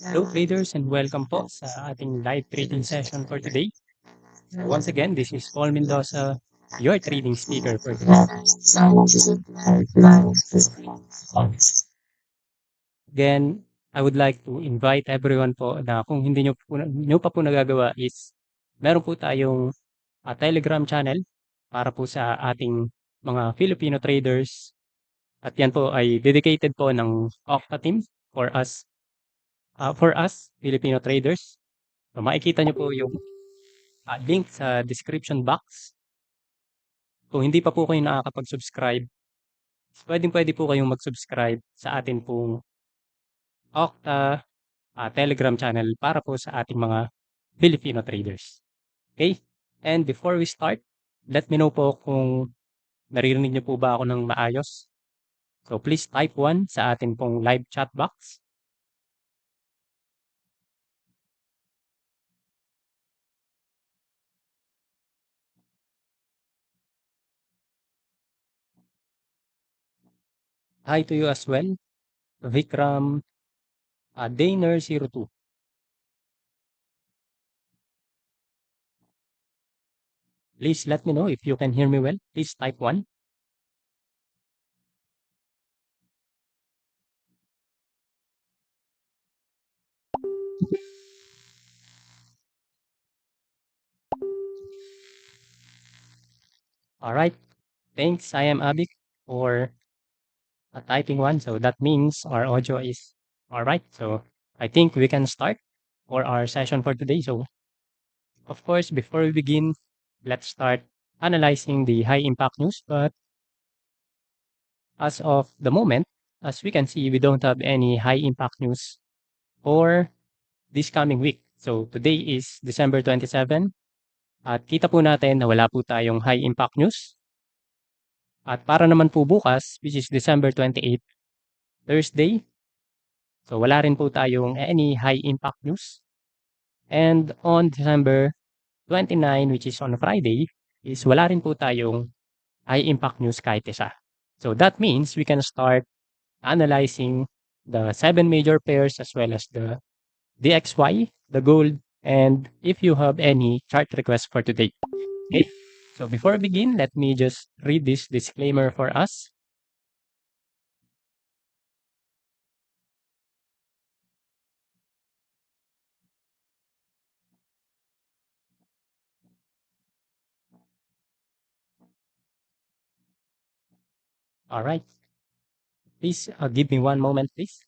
Hello traders and welcome po sa ating live trading session for today. So once again, this is Paul Mendoza, your trading speaker for today. Again, I would like to invite everyone po na kung hindi nyo pa po nagagawa is meron po tayong Telegram channel para po sa ating mga Filipino traders. At yan po ay dedicated po ng Octa team for us Filipino traders. So makikita nyo po yung link sa description box. Kung hindi pa po kayo nakakapag-subscribe, pwedeng-pwede po kayong mag-subscribe sa atin pong Octa Telegram channel para po sa ating mga Filipino traders. Okay? And before we start, let me know po kung naririnig niyo po ba ako ng maayos. So please type 1 sa atin pong live chat box. Hi to you as well, Vikram Dainer02. Please let me know if you can hear me well. Please type 1. All right. Thanks, I am Abik for typing 1. So that means our audio is all right. So I think we can start for our session for today. So of course, before we begin, let's start analyzing the high impact news. But as of the moment, as we can see, we don't have any high impact news for this coming week. So today is December 27. At kita po natin na wala po tayong high impact news. At para naman po bukas, which is December 28, Thursday, so wala rin po tayong any high impact news. And on December 29, which is on Friday, is wala rin po tayong high impact news kahit isa. So that means we can start analyzing the 7 major pairs as well as the DXY, the gold, and if you have any chart requests for today. Okay, so before we begin, let me just read this disclaimer for us. All right, please give me one moment, please.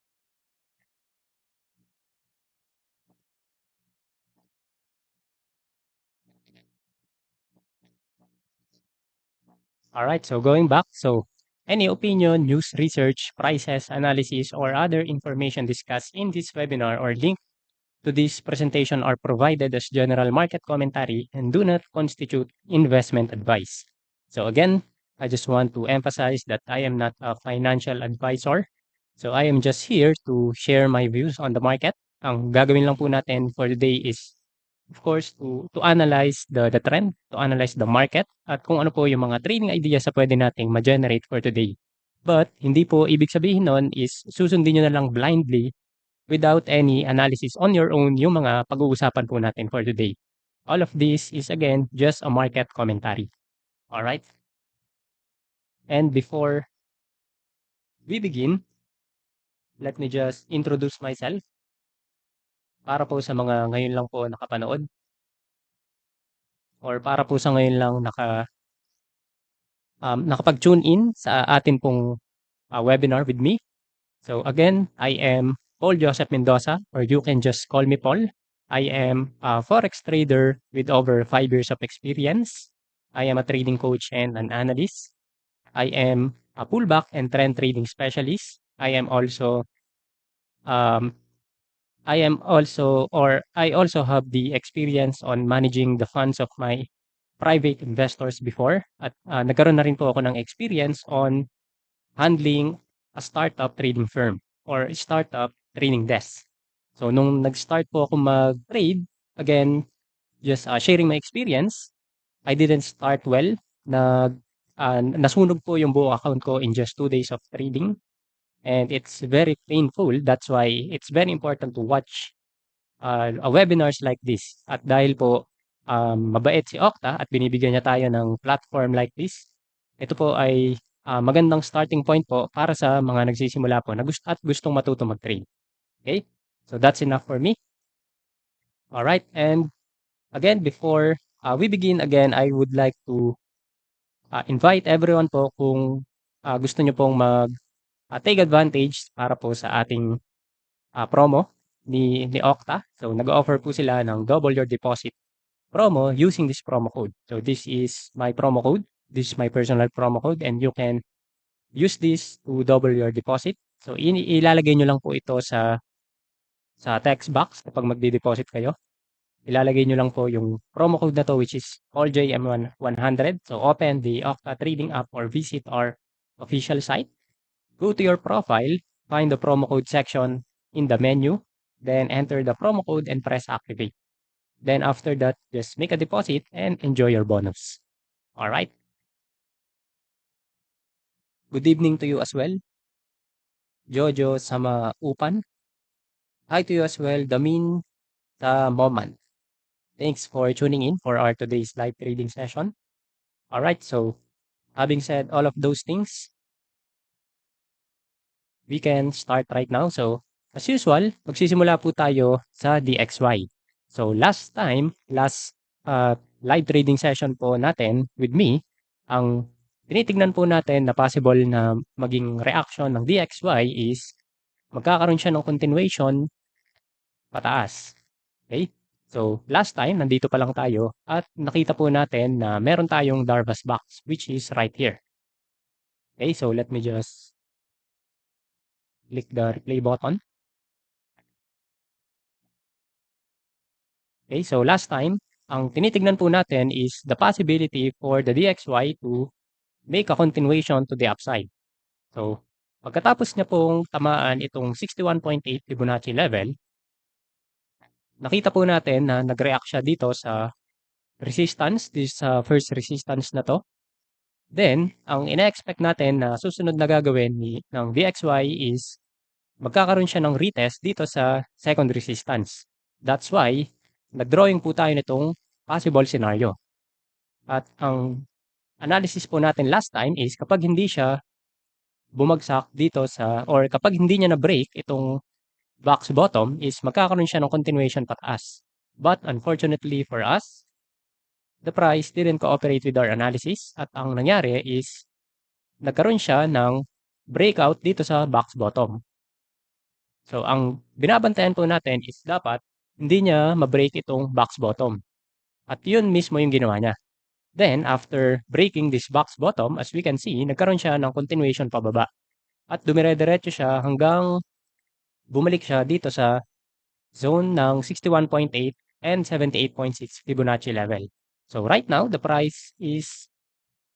All right, so going back, so any opinion, news, research, prices, analysis, or other information discussed in this webinar or link to this presentation are provided as general market commentary and do not constitute investment advice. So again, I just want to emphasize that I am not a financial advisor. So I am just here to share my views on the market. Ang gagawin lang po natin for the day is of course to analyze the trend, to analyze the market at kung ano po yung mga trading ideas na pwede nating ma-generate for today. But hindi po ibig sabihin nun is susundin nyo na lang blindly without any analysis on your own yung mga pag-uusapan po natin for today. All of this is again just a market commentary. All right? And before we begin, let me just introduce myself para po sa mga ngayon lang po nakapanood or para po sa ngayon lang nakapag-tune in sa atin pong webinar with me. So again, I am Paul Joseph Mendoza, or you can just call me Paul. I am a Forex trader with over 5 years of experience. I am a trading coach and an analyst. I am a pullback and trend trading specialist. I also have the experience on managing the funds of my private investors before. At nagkaroon na rin po ako ng experience on handling a startup trading firm or startup trading desk. So nung nag-start po ako mag-trade, again, just sharing my experience, I didn't start well. Nasunog po yung buong account ko in just 2 days of trading. And it's very painful. That's why it's very important to watch webinars like this. At dahil po mabait si Octa at binibigyan niya tayo ng platform like this, ito po ay magandang starting point po para sa mga nagsisimula po na gustong matuto mag-trade. Okay? So that's enough for me. All right. And again, before we begin again, I would like to invite everyone po kung gusto nyo pong take advantage para po sa ating promo ni Octa. So nag-offer po sila ng double your deposit promo using this promo code. So this is my promo code. This is my personal promo code and you can use this to double your deposit. So ilalagay nyo lang po ito sa text box kapag magde-deposit kayo. Ilalagay nyo lang po yung promo code na to which is PaulJM100. So open the Octa trading app or visit our official site. Go to your profile, find the promo code section in the menu, then enter the promo code and press activate. Then after that, just make a deposit and enjoy your bonus. All right. Good evening to you as well, Jojo sama Upan. Hi to you as well, Damin sa Moman. Thanks for tuning in for our today's live trading session. All right, so having said all of those things, we can start right now. So, as usual, magsisimula po tayo sa DXY. So, last live trading session po natin with me, ang tinitignan po natin na possible na maging reaction ng DXY is magkakaroon siya ng continuation pataas. Okay? So, last time, nandito pa lang tayo at nakita po natin na meron tayong Darvas box which is right here. Okay, so let me just click the replay button. Okay, so last time, ang tinitignan po natin is the possibility for the DXY to make a continuation to the upside. So, pagkatapos niya pong tamaan itong 61.8 Fibonacci level, nakita po natin na nag-react siya dito sa resistance, this first resistance na to. Then, ang ina-expect natin na susunod na gagawin ng DXY is magkakaroon siya ng retest dito sa second resistance. That's why, nag-drawing po tayo nitong possible scenario. At ang analysis po natin last time is kapag hindi siya bumagsak dito or kapag hindi niya na-break itong box bottom is magkakaroon siya ng continuation pataas. But unfortunately for us, the price didn't cooperate with our analysis at ang nangyari is nagkaroon siya ng breakout dito sa box bottom. So ang binabantayan po natin is dapat hindi niya ma-break itong box bottom. At yun mismo yung ginawa niya. Then, after breaking this box bottom, as we can see, nagkaroon siya ng continuation pababa. At dumire-diretso siya hanggang bumalik siya dito sa zone ng 61.8 and 78.6 Fibonacci level. So right now, the price is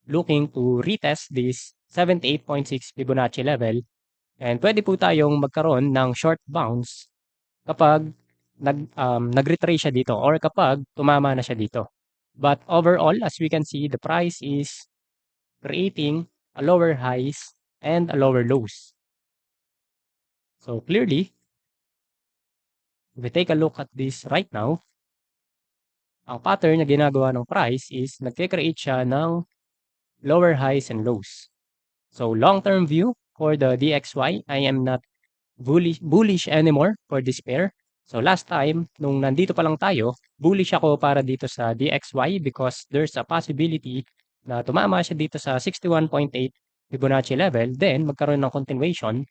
looking to retest this 78.6 Fibonacci level. And pwede po tayong magkaroon ng short bounce kapag nag-retrace siya dito or kapag tumama na siya dito. But overall, as we can see, the price is creating a lower highs and a lower lows. So clearly, if we take a look at this right now, ang pattern na ginagawa ng price is nagke-create siya ng lower highs and lows. So long-term view for the DXY, I am not bullish anymore for this pair. So last time, nung nandito pa lang tayo, bullish ako para dito sa DXY because there's a possibility na tumama siya dito sa 61.8 Fibonacci level, then magkaroon ng continuation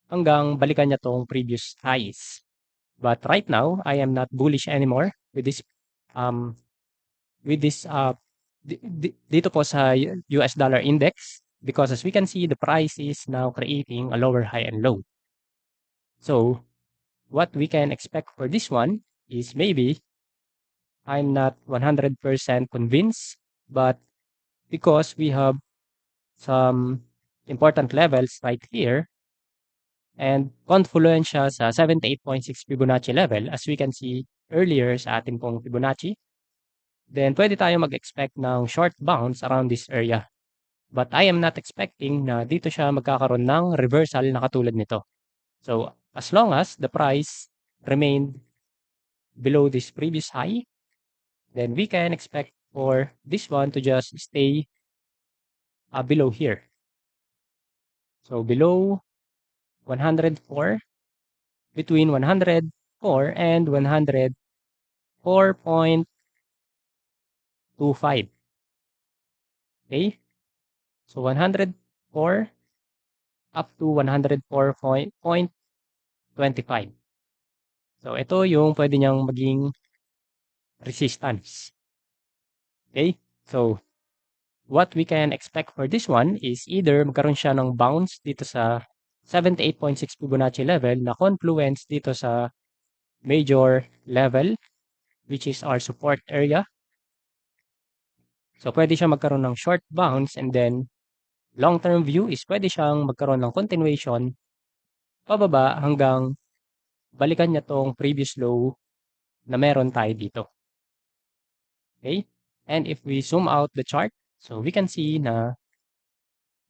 hanggang balikan niya tong previous highs. But right now, I am not bullish anymore with this dito po sa US dollar index because as we can see, the price is now creating a lower high and low. So what we can expect for this one is maybe I'm not 100% convinced, but because we have some important levels right here, and confluence siya sa 78.6 Fibonacci level as we can see earlier sa ating pong Fibonacci. Then pwede tayong mag-expect ng short bounce around this area. But I am not expecting na dito siya magkakaroon ng reversal na katulad nito. So as long as the price remained below this previous high, then we can expect for this one to just stay below here. So below 104, between 104 and 104.25. Okay? So 104 up to 104.25. So ito yung pwede niyang maging resistance. Okay? So what we can expect for this one is either magkaroon siya ng bounce dito sa 78.6 Fibonacci level na confluence dito sa major level which is our support area. So pwede siya magkaroon ng short bounce and then long-term view is pwede siyang magkaroon ng continuation pababa hanggang balikan niya tong previous low na meron tayo dito. Okay? And if we zoom out the chart, so we can see na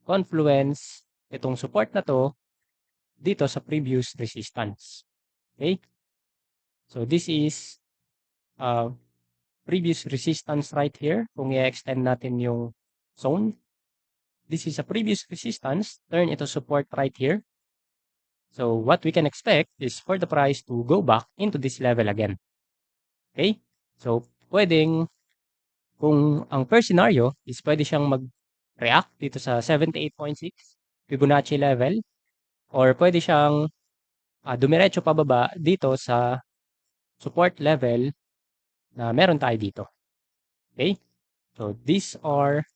confluence itong support na to dito sa previous resistance. Okay? So this is previous resistance right here. Kung i-extend natin yung zone, this is a previous resistance, turn ito support right here. So what we can expect is for the price to go back into this level again. Okay? So pwedeng, kung ang first scenario is pwede siyang mag-react dito sa 78.6 Fibonacci level or pwede siyang dumiretso pababa dito sa support level na meron tayo dito. Okay? So these are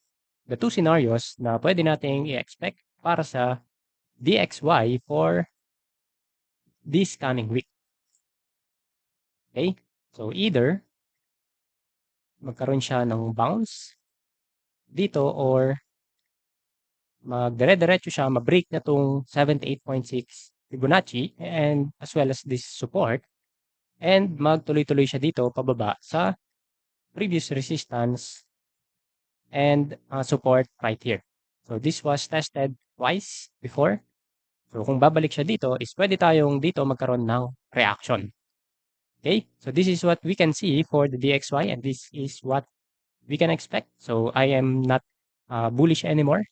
the two scenarios na pwede nating i-expect para sa DXY for this coming week. Okay? So either magkaroon siya ng bounce dito or magdire-diretso siya, ma-break na tong 78.6 Fibonacci and as well as this support and magtuloy-tuloy siya dito pababa sa previous resistance and support right here. So this was tested twice before. So kung babalik siya dito is pwede tayong dito magkaroon ng reaction. Okay? So this is what we can see for the DXY and this is what we can expect. So I am not bullish anymore.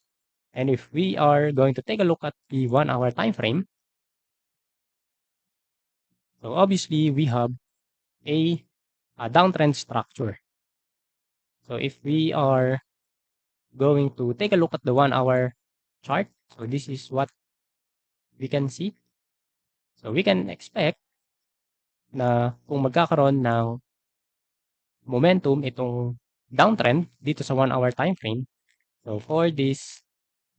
And if we are going to take a look at the 1-hour time frame, so obviously we have a downtrend structure. So if we are going to take a look at the 1-hour chart, so this is what we can see. So we can expect na kung magkakaroon ng momentum itong downtrend dito sa 1-hour time frame, so for this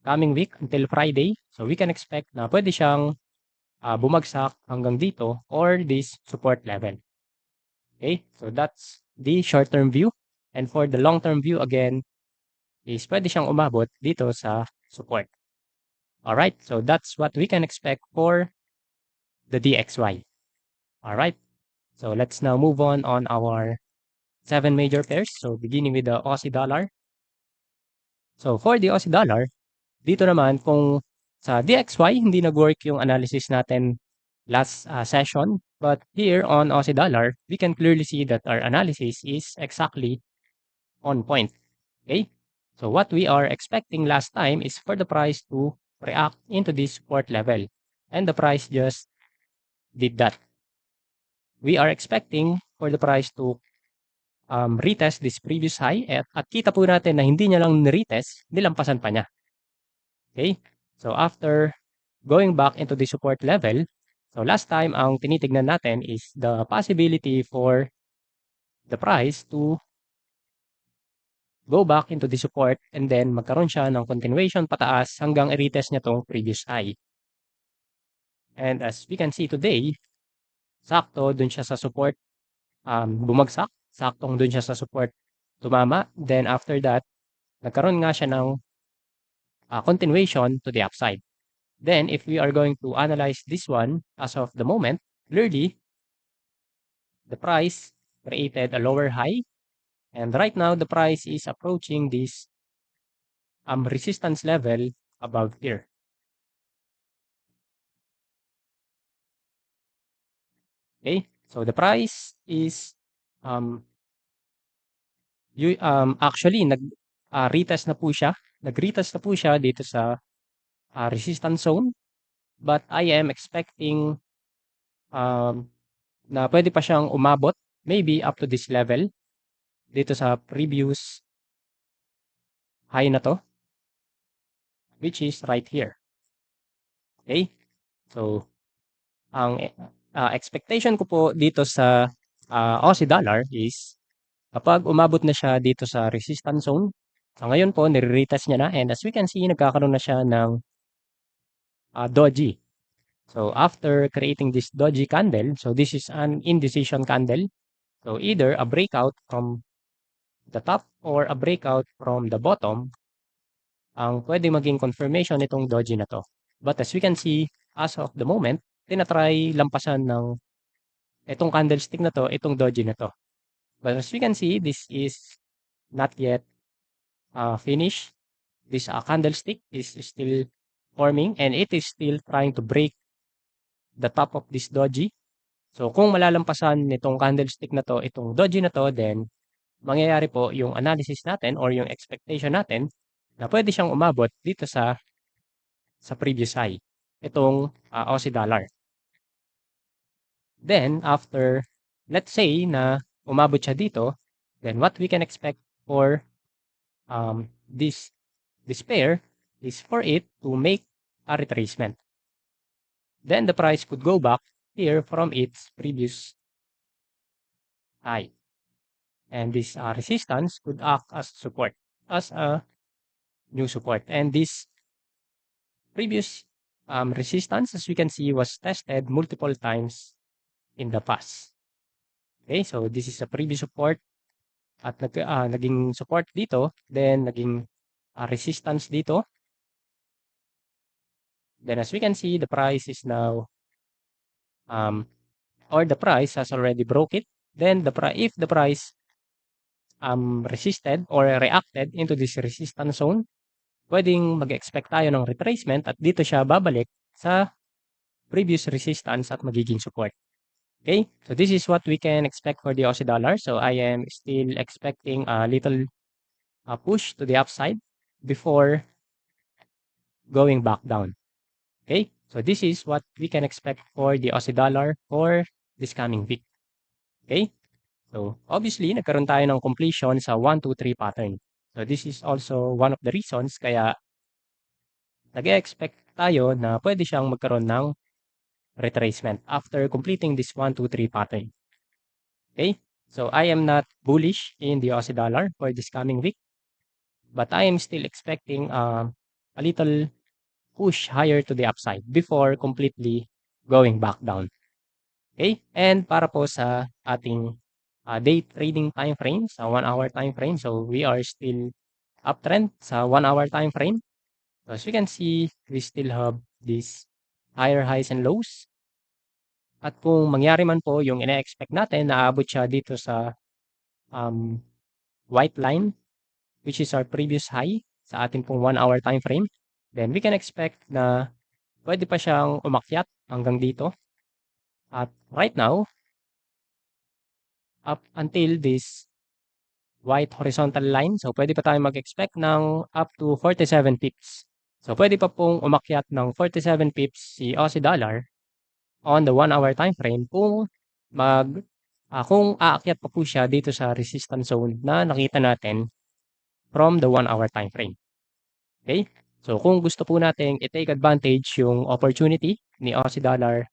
coming week until Friday, so we can expect na pwede siyang bumagsak hanggang dito or this support level. Okay, so that's the short-term view. And for the long-term view again, is pwede siyang umabot dito sa support. Alright, so that's what we can expect for the DXY. Alright, so let's now move on our 7 major pairs. So beginning with the Aussie dollar. So for the Aussie dollar, dito naman kung sa DXY, hindi nag-work yung analysis natin last session. But here on Aussie dollar, we can clearly see that our analysis is exactly on point. Okay? So what we are expecting last time is for the price to react into this support level. And the price just did that. We are expecting for the price to retest this previous high at kita po natin na hindi niya lang retest, nilampasan pa niya. Okay? So after going back into the support level, so last time ang tinitignan natin is the possibility for the price to go back into the support and then magkaroon siya ng continuation pataas hanggang i-retest niya tong previous high. And as we can see today, sakto dun siya sa support bumagsak, saktong dun siya sa support tumama, then after that, nagkaroon nga siya ng continuation to the upside. Then, if we are going to analyze this one as of the moment, clearly, the price created a lower high. And right now, the price is approaching this resistance level above here. Okay, so the price is actually retest na po siya. Nag-retest na po siya dito sa resistance zone. But I am expecting um, na pwede pa siyang umabot maybe up to this level dito sa previous high na to, which is right here. Okay? So, ang expectation ko po dito sa Aussie dollar is kapag umabot na siya dito sa resistance zone, so ngayon po nire-retest niya na, and as we can see, nagkakaroon na siya ng doji. So after creating this doji candle, so this is an indecision candle. So either a breakout from the top or a breakout from the bottom ang pwede maging confirmation nitong doji na to. But as we can see, as of the moment, tinatry lampasan ng itong candlestick na to, itong doji na to. But as we can see, this is not yet finished. This candlestick is still forming and it is still trying to break the top of this doji. So kung malalampasan nitong candlestick na to, itong doji na to, then mangyayari po yung analysis natin or yung expectation natin na pwede siyang umabot dito sa previous high, itong Aussie dollar. Then after, let's say na umabot siya dito, then what we can expect for this pair is for it to make a retracement. Then the price could go back here from its previous high. And this resistance could act as support, as a new support. And this previous resistance, as we can see, was tested multiple times in the past. Okay, so this is a previous support at naging support dito, then naging resistance dito. Then as we can see, the price is now or the price has already broke it. Then if the price resisted or reacted into this resistance zone, pwedeng mag-expect tayo ng retracement at dito siya babalik sa previous resistance at magiging support. Okay, so this is what we can expect for the Aussie dollar. So I am still expecting a little push to the upside before going back down. Okay, so this is what we can expect for the Aussie dollar for this coming week. Okay, so obviously nagkaroon tayo ng completion sa 1, 2, 3 pattern. So this is also one of the reasons kaya nag-expect tayo na pwede siyang magkaroon ng retracement after completing this 1, 2, 3 pattern. Okay, so I am not bullish in the Aussie dollar for this coming week, but I am still expecting a little push higher to the upside before completely going back down. Okay, and para po sa ating day trading time frame, sa 1 hour time frame, so we are still uptrend sa 1 hour time frame. So as you can see, we still have these higher highs and lows. At kung mangyari man po yung ine-expect natin na aabot siya dito sa white line, which is our previous high sa ating pong 1 hour time frame, then we can expect na pwede pa siyang umakyat hanggang dito. At right now, up until this white horizontal line, so pwede pa tayong mag-expect ng up to 47 pips. So pwede pa pong umakyat ng 47 pips si Aussie dollar on the 1 hour time frame kung kung aakyat pa po siya dito sa resistance zone na nakita natin from the 1 hour time frame. Okay? So kung gusto po nating i-take advantage yung opportunity ni Aussie dollar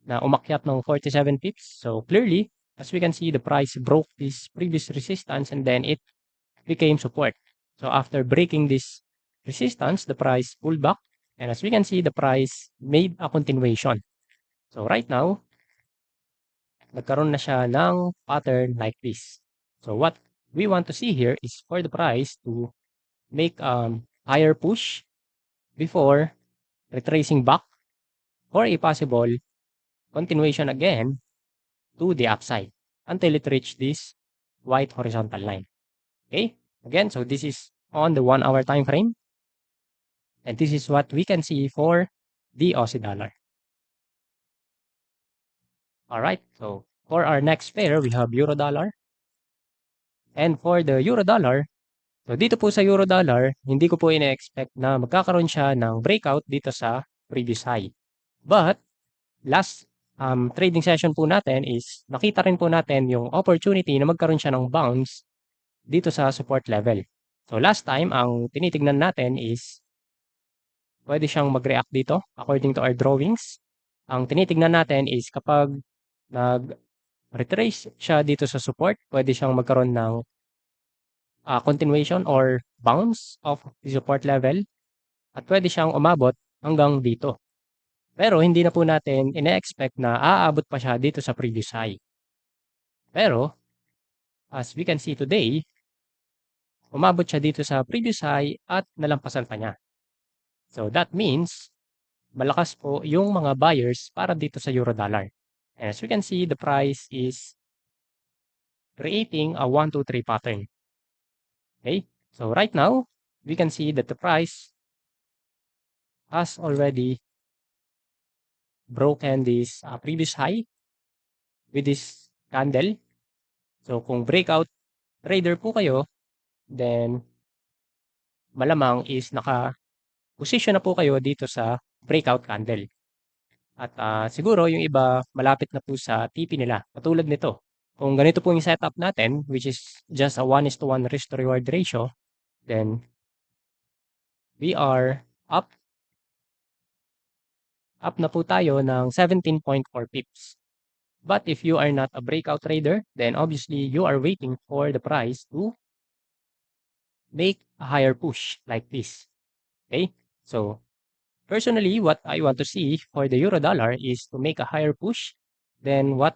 na umakyat ng 47 pips, so clearly, as we can see, the price broke this previous resistance and then it became support. So after breaking this resistance, the price pulled back, and as we can see, the price made a continuation. So right now, nagkaroon na siya ng pattern like this. So what we want to see here is for the price to make higher push before retracing back, or a possible continuation again to the upside until it reach this white horizontal line. Okay, again, so this is on the 1 hour time frame, and this is what we can see for the Aussie dollar. All right, so for our next pair, we have euro dollar. And for the euro dollar, so dito po sa euro dollar, hindi ko po ina-expect na magkakaroon siya ng breakout dito sa previous high. But last trading session po natin is nakita rin po natin yung opportunity na magkaroon siya ng bounce dito sa support level. So last time, ang tinitignan natin is pwede siyang mag-react dito according to our drawings. Ang tinitignan natin is kapag nag-retrace siya dito sa support, pwede siyang magkaroon ng continuation or bounce of the support level at pwede siyang umabot hanggang dito. Pero hindi na po natin ine-expect na aabot pa siya dito sa previous high. Pero as we can see today, umabot siya dito sa previous high at nalampasan pa niya. So that means malakas po yung mga buyers para dito sa euro dollar. And as we can see, the price is creating a 1, 2, 3 pattern. Okay, so right now, we can see that the price has already broken this previous high with this candle. So kung breakout trader po kayo, then malamang is naka-position na po kayo dito sa breakout candle. At siguro yung iba malapit na po sa TP nila, katulad nito. Kung ganito po yung setup natin, which is just a 1:1 risk to reward ratio, then we are up na po tayo ng 17.4 pips. But if you are not a breakout trader, then obviously you are waiting for the price to make a higher push like this. Okay? So, personally, what I want to see for the euro dollar is to make a higher push. Then what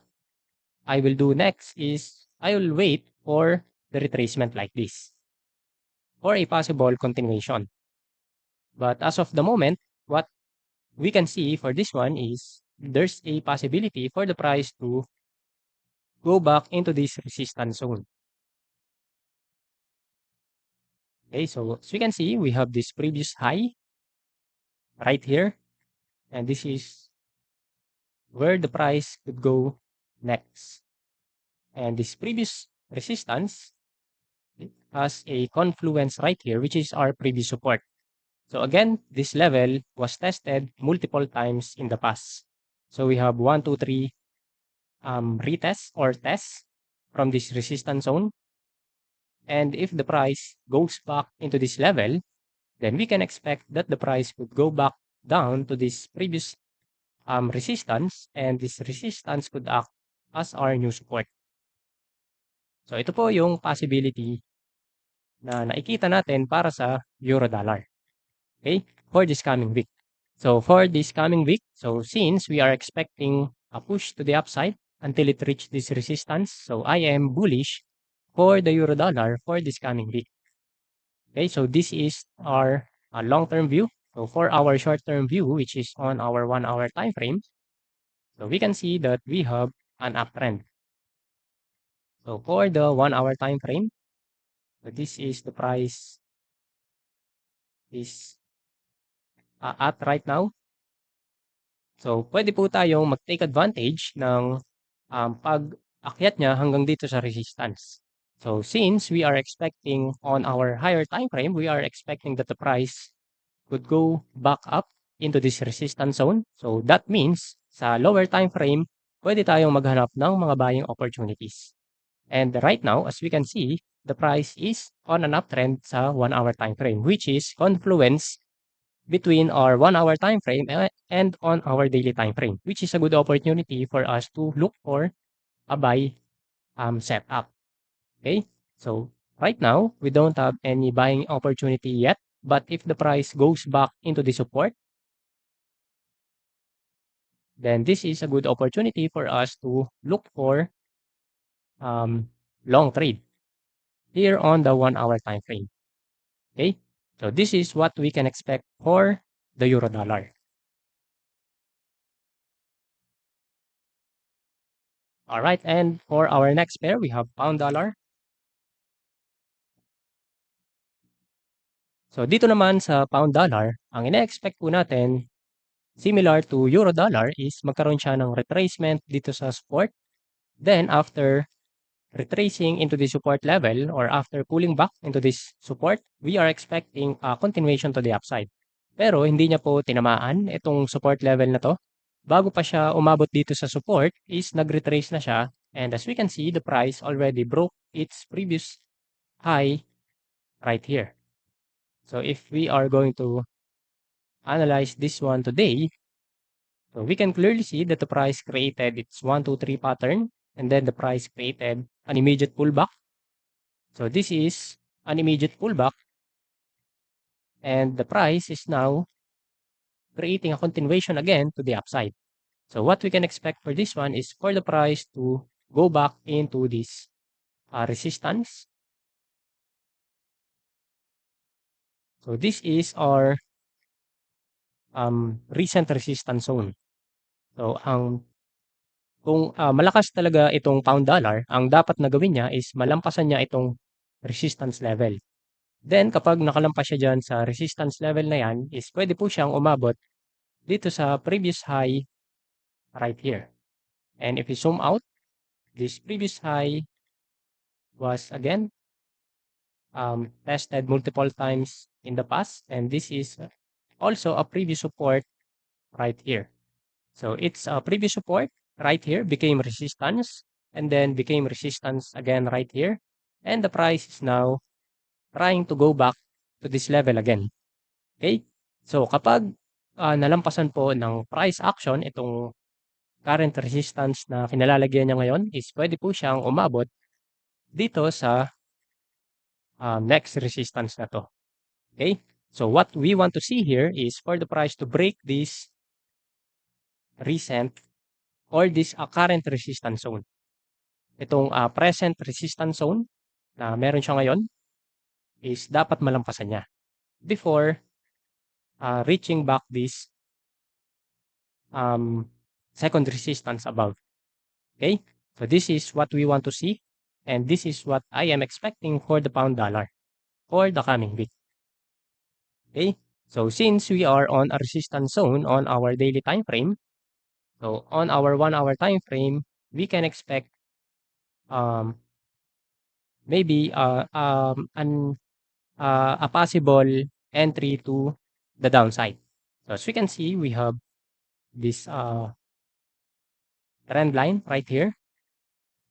I will do next is I will wait for the retracement like this or a possible continuation. But as of the moment, what we can see for this one is there's a possibility for the price to go back into this resistance zone. Okay, so as we can see, we have this previous high right here, and this is where the price could go next. And this previous resistance has a confluence right here, which is our previous support. So again, this level was tested multiple times in the past. So we have 1, 2, 3 retest or tests from this resistance zone. And if the price goes back into this level, then we can expect that the price would go back down to this previous resistance, and this resistance could act as our new support. So ito po yung possibility na nakikita natin para sa euro dollar. Okay? For this coming week. So for this coming week, so since we are expecting a push to the upside until it reach this resistance, so I am bullish for the euro dollar for this coming week. Okay, so this is our long-term view. So for our short-term view, which is on our 1 hour time frame, so we can see that we have an uptrend. So for the 1 hour time frame, so this is the price is at right now. So pwede po tayong mag-take advantage ng pag-akyat niya hanggang dito sa resistance. So since we are expecting on our higher time frame, we are expecting that the price could go back up into this resistance zone. So that means sa lower time frame, pwede tayong maghanap ng mga buying opportunities. And right now, as we can see, the price is on an uptrend sa 1 hour time frame, which is confluence between our 1 hour time frame and on our daily time frame, which is a good opportunity for us to look for a buy setup. Okay, so right now we don't have any buying opportunity yet, but if the price goes back into the support, then this is a good opportunity for us to look for long trade here on the 1 hour time frame. Okay, so this is what we can expect for the euro dollar. All right, and for our next pair, we have pound dollar. So dito naman sa pound dollar, ang ina-expect po natin, similar to euro dollar, is magkaroon siya ng retracement dito sa support. Then after retracing into the support level or after pulling back into this support, we are expecting a continuation to the upside. Pero hindi niya po tinamaan itong support level na to. Bago pa siya umabot dito sa support is nag-retrace na siya, and as we can see, the price already broke its previous high right here. So if we are going to analyze this one today, so we can clearly see that the price created its 1, 2, 3 pattern, and then the price created an immediate pullback. So this is an immediate pullback, and the price is now creating a continuation again to the upside. So what we can expect for this one is for the price to go back into this resistance. So this is our recent resistance zone. So kung malakas talaga itong pound dollar, ang dapat na gawin niya is malampasan niya itong resistance level. Then kapag nakalampas siya dyan sa resistance level na yan, is pwede po siyang umabot dito sa previous high right here. And if we zoom out, this previous high was again tested multiple times in the past, and this is also a previous support right here. So it's a previous support right here became resistance, and then became resistance again right here, and the price is now trying to go back to this level again. Okay? So kapag nalampasan po ng price action itong current resistance na kinalalagyan niya ngayon, is pwede po siyang umabot dito sa next resistance na to. Okay? So what we want to see here is for the price to break this recent or this current resistance zone. Itong present resistance zone na meron siya ngayon is dapat malampasan niya before reaching back this second resistance above. Okay? So this is what we want to see, and this is what I am expecting for the pound dollar for the coming week. Okay? So since we are on a resistance zone on our daily time frame, so on our 1 hour time frame, we can expect maybe a possible entry to the downside. So as we can see, we have this trend line right here.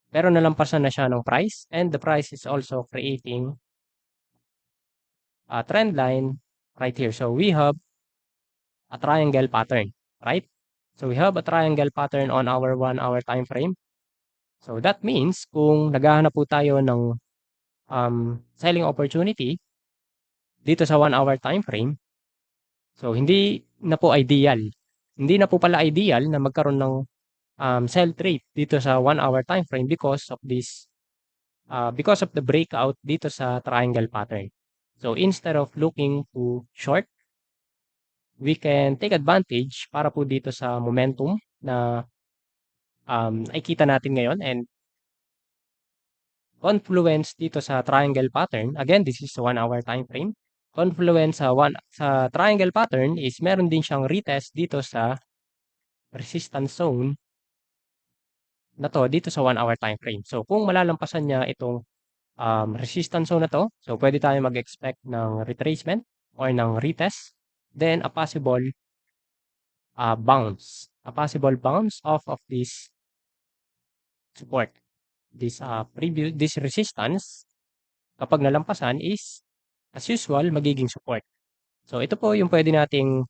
Pero nalampasan na siya ng price, and the price is also creating a trend line right here. So we have a triangle pattern, right? So we have a triangle pattern on our 1 hour time frame. So that means kung naghahanap po tayo ng selling opportunity dito sa 1 hour time frame, so hindi na po ideal. Hindi na po pala ideal na magkaroon ng sell trade dito sa 1 hour time frame because of this because of the breakout dito sa triangle pattern. So instead of looking to short, we can take advantage para po dito sa momentum na nakikita natin ngayon, and confluence dito sa triangle pattern. Again, this is 1 hour time frame. Confluence sa triangle pattern is meron din siyang retest dito sa resistance zone na to dito sa 1 hour time frame. So kung malalampasan niya itong resistance zone na to, so pwede tayo mag-expect ng retracement or ng retest, then a possible bounce off of this support, this resistance. Kapag nalampasan is as usual magiging support. So ito po yung pwede nating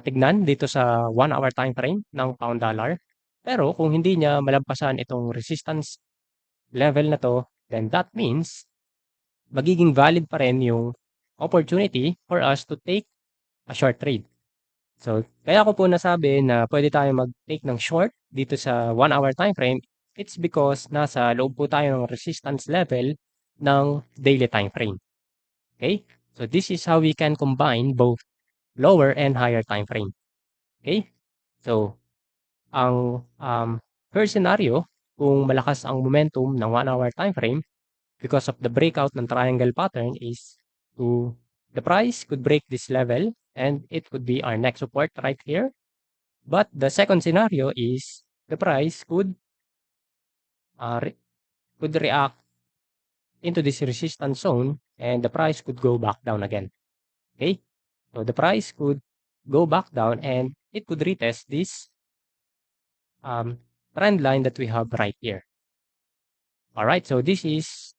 tignan dito sa 1 hour time frame ng pound dollar. Pero kung hindi niya malampasan itong resistance level na to, then that means magiging valid pa rin yung opportunity for us to take a short trade. So kaya ko po nasabi na pwede tayong mag-take ng short dito sa 1 hour time frame. It's because nasa loob po tayo ng resistance level ng daily time frame. Okay? So this is how we can combine both lower and higher time frame. Okay? So ang first scenario kung malakas ang momentum ng 1-hour time frame because of the breakout ng triangle pattern is to the price could break this level and it could be our next support right here. But the second scenario is the price could react into this resistance zone and the price could go back down again. Okay, so the price could go back down and it could retest this trend line that we have right here. All right, so these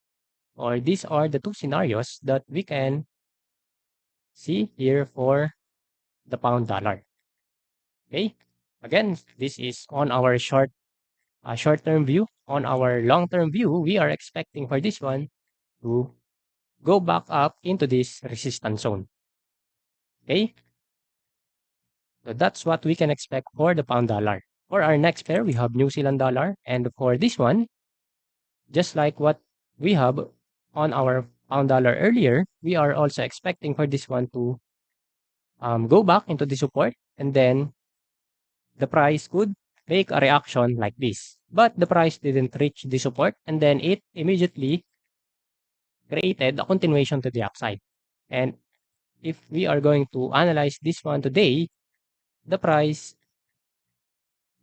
are the two scenarios that we can see here for the pound dollar. Okay, again, this is on our short-term view. On our long-term view, we are expecting for this one to go back up into this resistance zone. Okay, so that's what we can expect for the pound dollar. For our next pair, we have New Zealand dollar, and for this one, just like what we have on our pound dollar earlier, we are also expecting for this one to go back into the support, and then the price could make a reaction like this. But the price didn't reach the support, and then it immediately created a continuation to the upside. And if we are going to analyze this one today, the price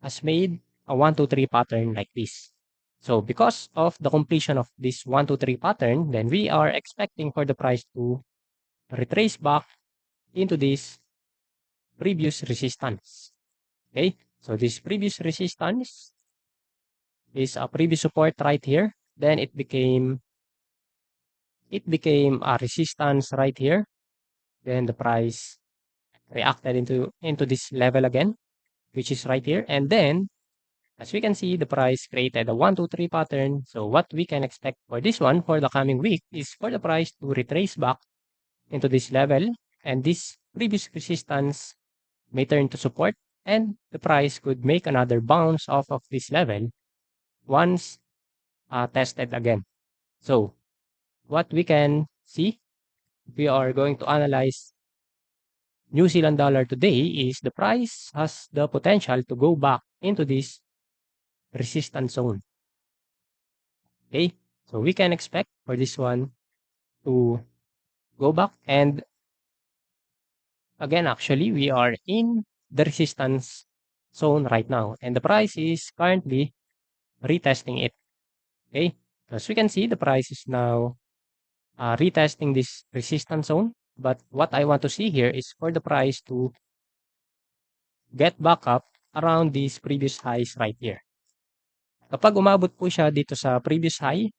has made a 1, 2, 3 pattern like this. So because of the completion of this 1, 2, 3 pattern, then we are expecting for the price to retrace back into this previous resistance. Okay, so this previous resistance is a previous support right here. Then it became a resistance right here. Then the price reacted into this level again, which is right here. And then as we can see, the price created a 1, 2, 3 pattern. So what we can expect for this one for the coming week is for the price to retrace back into this level, and this previous resistance may turn to support, and the price could make another bounce off of this level once tested again. So what we can see, if we are going to analyze New Zealand dollar today, is the price has the potential to go back into this resistance zone. Okay, so we can expect for this one to go back, and again, actually, we are in the resistance zone right now, and the price is currently retesting it. Okay, as we can see, the price is now retesting this resistance zone. But what I want to see here is for the price to get back up around these previous highs right here. Kapag umabot po siya dito sa previous high,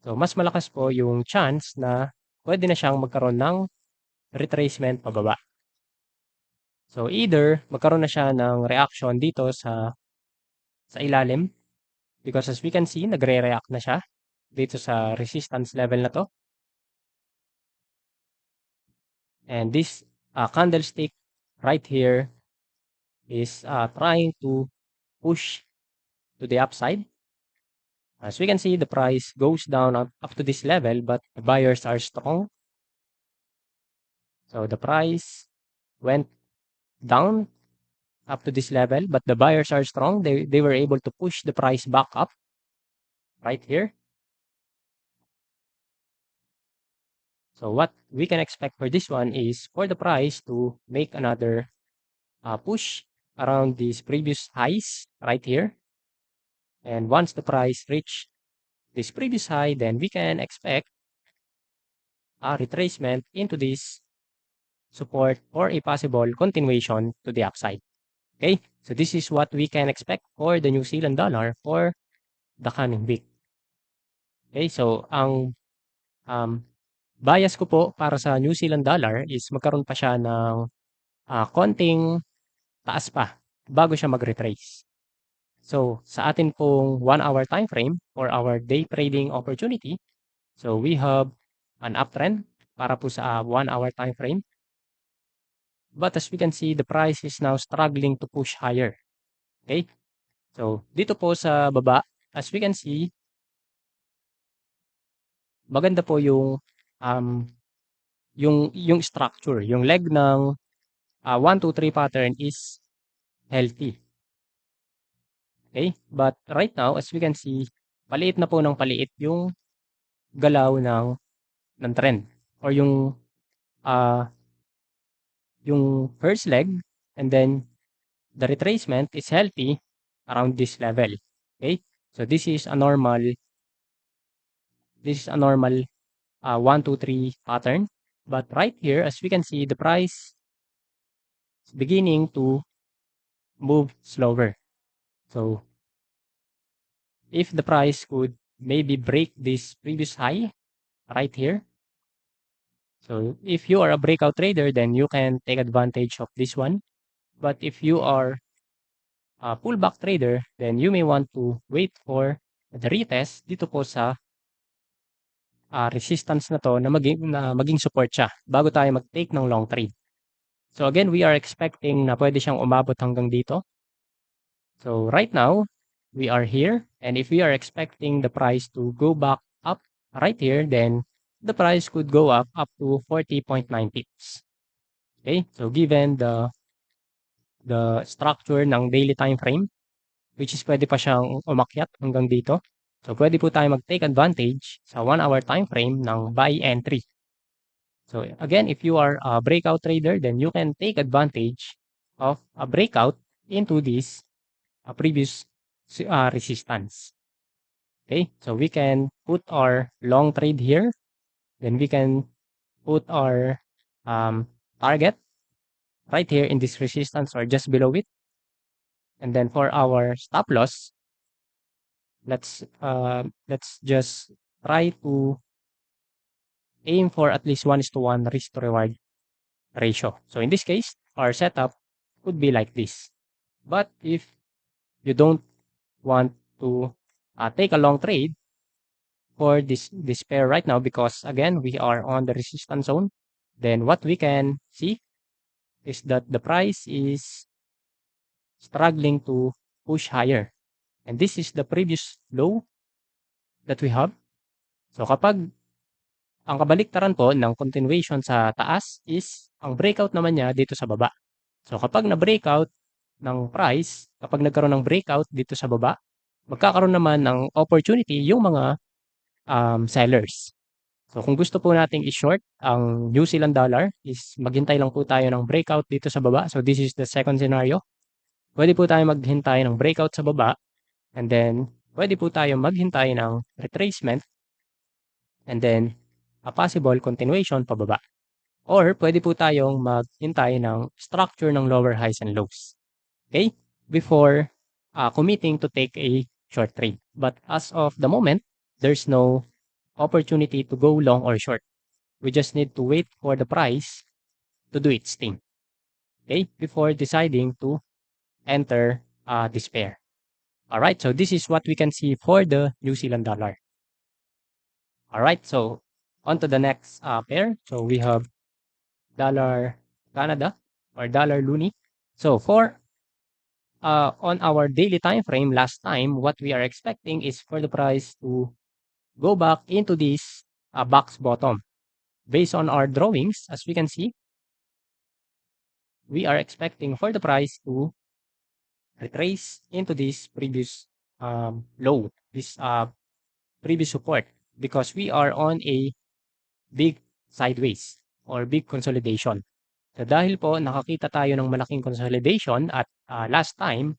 so mas malakas po yung chance na pwede na siyang magkaroon ng retracement pababa. So either magkaroon na siya ng reaction dito sa ilalim, because as we can see, nagre-react na siya dito sa resistance level na to. And this candlestick right here is trying to push to the upside. As we can see, the price goes down up to this level, but the buyers are strong. So the price went down up to this level, but the buyers are strong. They were able to push the price back up right here. So what we can expect for this one is for the price to make another push around these previous highs right here. And once the price reach this previous high, then we can expect a retracement into this support or a possible continuation to the upside. Okay, so this is what we can expect for the New Zealand dollar for the coming week. Okay, so ang bias ko po para sa New Zealand dollar is magkaroon pa siya ng konting taas pa bago siya mag-retrace. So sa atin pong 1-hour time frame or our day trading opportunity, so we have an uptrend para po sa 1-hour time frame. But as we can see, the price is now struggling to push higher. Okay? So dito po sa baba, as we can see, maganda po yung structure, yung leg ng 1, 2, 3 pattern is healthy. Okay? But right now, as we can see, paliit na po ng paliit yung galaw ng trend or ah, yung first leg, and then the retracement is healthy around this level. Okay? So this is a normal 1, 2, 3 pattern. But right here, as we can see, the price is beginning to move slower. So if the price could maybe break this previous high right here. So if you are a breakout trader, then you can take advantage of this one. But if you are a pullback trader, then you may want to wait for the retest dito po sa resistance na to na maging support siya bago tayo mag-take ng long trade. So again, we are expecting na pwede siyang umabot hanggang dito. So right now, we are here, and if we are expecting the price to go back up right here, then the price could go up to 40.9 pips. Okay? So given the structure ng daily time frame, which is pwede pa siyang umakyat hanggang dito. So pwede po tayo mag-take advantage sa 1 hour time frame ng buy entry. So again, if you are a breakout trader, then you can take advantage of a breakout into this previous resistance. Okay, so we can put our long trade here, then we can put our target right here in this resistance or just below it. And then for our stop loss, let's just try to aim for at least 1:1 risk to reward ratio. So in this case, our setup could be like this. But if you don't want to take a long trade for this pair right now, because again we are on the resistance zone, then what we can see is that the price is struggling to push higher, and this is the previous low that we have. So kapag ang kabaliktaran po ng continuation sa taas is ang breakout naman niya dito sa baba. So kapag na-breakout ng price, kapag nagkaroon ng breakout dito sa baba, magkakaroon naman ng opportunity yung mga sellers. So kung gusto po nating i-short ang New Zealand dollar is maghintay lang po tayo ng breakout dito sa baba. So this is the second scenario. Pwede po tayo maghintay ng breakout sa baba, and then pwede po tayo maghintay ng retracement, and then a possible continuation pababa. Or pwede po tayong maghintay ng structure ng lower highs and lows. Okay? Before committing to take a short trade. But as of the moment, there's no opportunity to go long or short. We just need to wait for the price to do its thing. Okay? Before deciding to enter this pair. Alright, so this is what we can see for the New Zealand dollar. Alright, so on to the next pair. So we have dollar Canada or dollar loonie. So for on our daily time frame last time, what we are expecting is for the price to go back into this box bottom. Based on our drawings, as we can see, we are expecting for the price to retrace into this previous low, this previous support, because we are on a big sideways or big consolidation. So dahil po nakakita tayo ng malaking consolidation at last time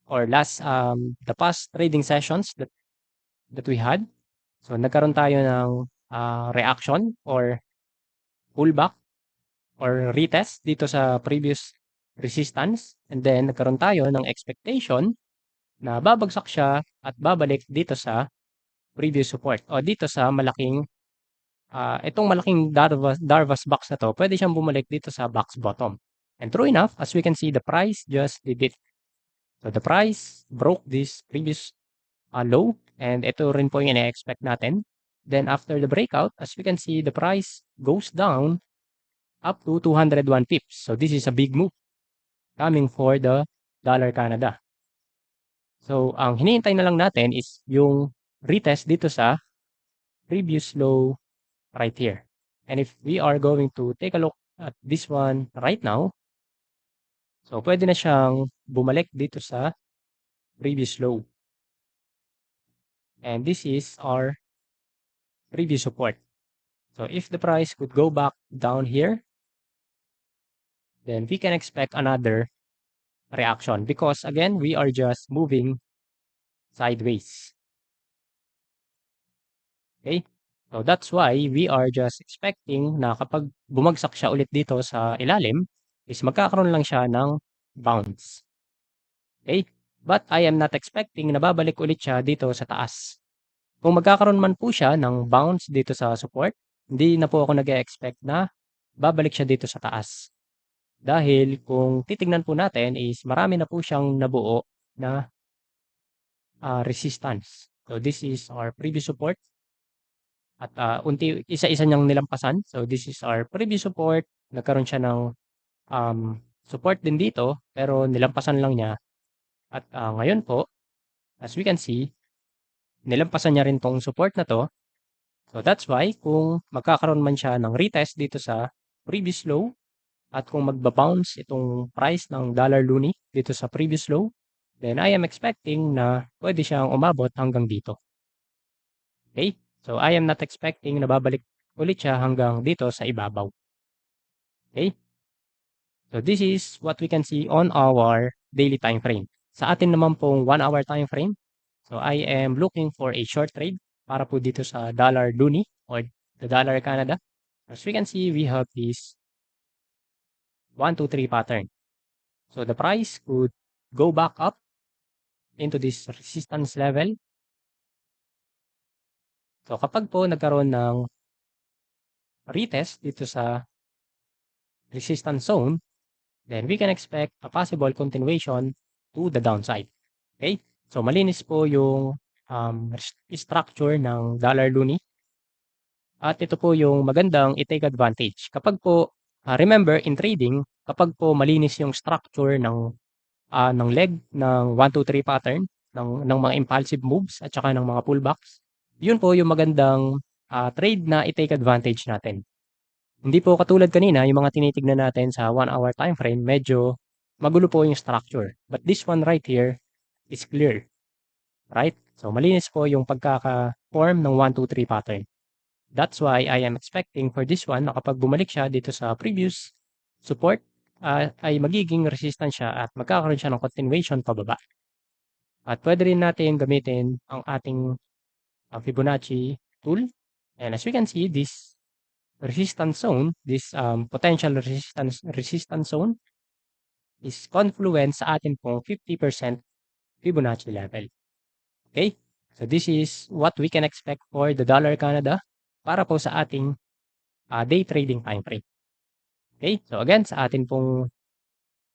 or the past trading sessions that we had, so nagkaroon tayo ng reaction or pullback or retest dito sa previous resistance, and then nagkaroon tayo ng expectation na babagsak siya at babalik dito sa previous support o dito sa malaking itong malaking Darvas box na to, pwede siyang bumalik dito sa box bottom. And true enough, as we can see, the price just did it. So the price broke this previous low, and ito rin po yung ina-expect natin. Then after the breakout, as we can see, the price goes down up to 201 pips. So this is a big move coming for the dollar Canada. So ang hinihintay na lang natin is yung retest dito sa previous low right here. And if we are going to take a look at this one right now, so pwede na siyang bumalik dito sa previous low. And this is our previous support. So if the price could go back down here, then we can expect another reaction because again, we are just moving sideways. Okay? So that's why we are just expecting na kapag bumagsak siya ulit dito sa ilalim, is magkakaroon lang siya ng bounce. Okay? But I am not expecting na babalik ulit siya dito sa taas. Kung magkakaroon man po siya ng bounce dito sa support, hindi na po ako nag-expect na babalik siya dito sa taas. Dahil kung titignan po natin is marami na po siyang nabuo na resistance. So this is our previous support at isa-isa niyang nilampasan. So this is our previous support. Nagkaroon siya ng support din dito pero nilampasan lang niya. At ngayon po, as we can see, nilampasan niya rin tong support na 'to. So that's why kung magkakaroon man siya ng retest dito sa previous low at kung magba-bounce itong price ng dollar loonie dito sa previous low, then I am expecting na pwede siyang umabot hanggang dito. Okay? So I am not expecting na babalik ulit siya hanggang dito sa ibabaw. Okay? So this is what we can see on our daily time frame. Sa atin naman pong 1 hour time frame, so I am looking for a short trade para po dito sa dollar loonie or the dollar Canada. As we can see, we have this 1, 2, 3 pattern. So the price could go back up into this resistance level. So kapag po nagkaroon ng retest dito sa resistance zone, then we can expect a possible continuation to the downside. Okay? So malinis po yung structure ng dollar loonie. At ito po yung magandang i-take advantage. Kapag po, remember in trading, kapag po malinis yung structure ng leg ng 1, 2, 3 pattern, ng mga impulsive moves at saka ng mga pullbacks, yun po yung magandang trade na i-take advantage natin. Hindi po katulad kanina, yung mga tinitignan natin sa 1 hour time frame, medyo magulo po yung structure. But this one right here is clear. Right? So malinis po yung pagkaka-form ng 1, 2, 3 pattern. That's why I am expecting for this one na kapag bumalik siya dito sa previous support, ay magiging resistance siya at magkakaroon siya ng continuation pababa. At pwede rin natin gamitin ang ating Fibonacci tool. And as we can see, this resistance zone, this potential resistance zone is confluence sa atin pong 50% Fibonacci level. Okay? So this is what we can expect for the dollar Canada para po sa ating day trading time frame. Okay? So again, sa atin pong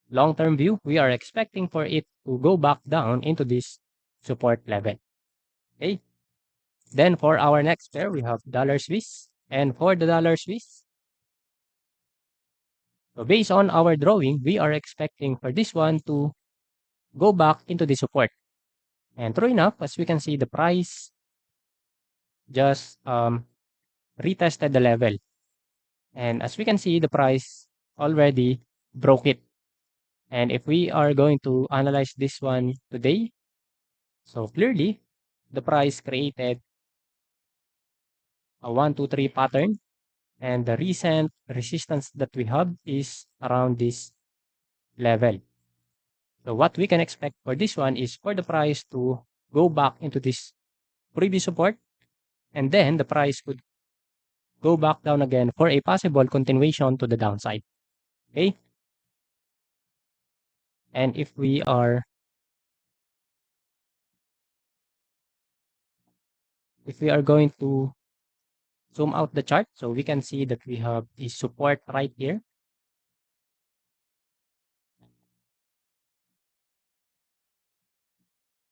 long-term view, we are expecting for it to go back down into this support level. Okay? Then for our next pair, we have dollar Swiss. And for the dollar Swiss, so based on our drawing, we are expecting for this one to go back into the support. And true enough, as we can see, the price just retested the level. And as we can see, the price already broke it. And if we are going to analyze this one today, so clearly, the price created a 1, 2, 3 pattern. And the recent resistance that we have is around this level. So what we can expect for this one is for the price to go back into this previous support. And then the price could go back down again for a possible continuation to the downside. Okay? And if we are going to zoom out the chart, so we can see that we have the support right here.